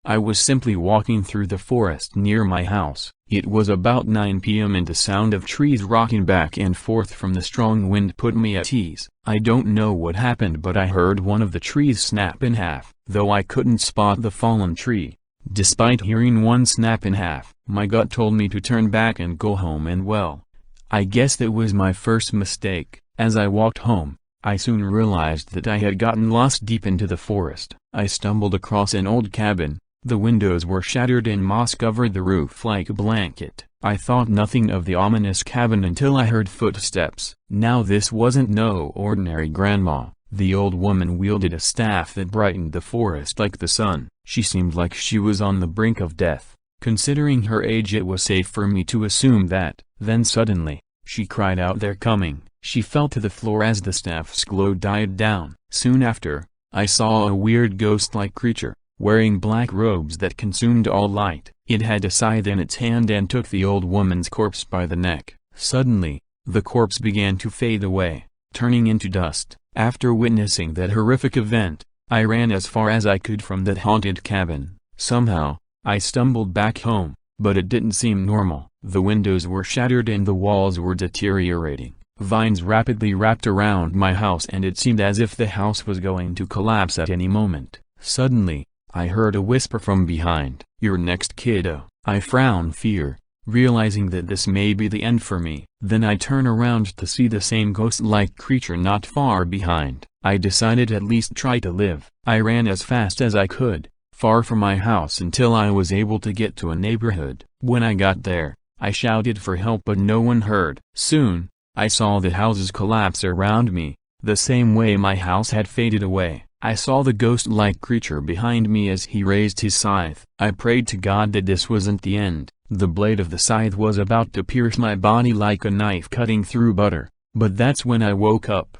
I was simply walking through the forest near my house. It was about 9 p.m. and the sound of trees rocking back and forth from the strong wind put me at ease. I don't know what happened, but I heard one of the trees snap in half, though I couldn't spot the fallen tree. Despite hearing one snap in half, my gut told me to turn back and go home, and well, I guess that was my first mistake. As I walked home, I soon realized that I had gotten lost deep into the forest. I stumbled across an old cabin. The windows were shattered and moss covered the roof like a blanket. I thought nothing of the ominous cabin until I heard footsteps. Now this wasn't no ordinary grandma. The old woman wielded a staff that brightened the forest like the sun. She seemed like she was on the brink of death. Considering her age, it was safe for me to assume that. Then suddenly, she cried out, "They're coming!" She fell to the floor as the staff's glow died down. Soon after, I saw a weird ghost-like creature, wearing black robes that consumed all light. It had a scythe in its hand and took the old woman's corpse by the neck. Suddenly, the corpse began to fade away, turning into dust. After witnessing that horrific event, I ran as far as I could from that haunted cabin. Somehow, I stumbled back home, but it didn't seem normal. The windows were shattered and the walls were deteriorating. Vines rapidly wrapped around my house and it seemed as if the house was going to collapse at any moment. Suddenly, I heard a whisper from behind, "You're next, kiddo." I frowned fear, realizing that this may be the end for me. Then I turn around to see the same ghost-like creature not far behind. I decided at least try to live. I ran as fast as I could, far from my house until I was able to get to a neighborhood. When I got there, I shouted for help but no one heard. Soon, I saw the houses collapse around me, the same way my house had faded away. I saw the ghost-like creature behind me as he raised his scythe. I prayed to God that this wasn't the end. The blade of the scythe was about to pierce my body like a knife cutting through butter. But that's when I woke up.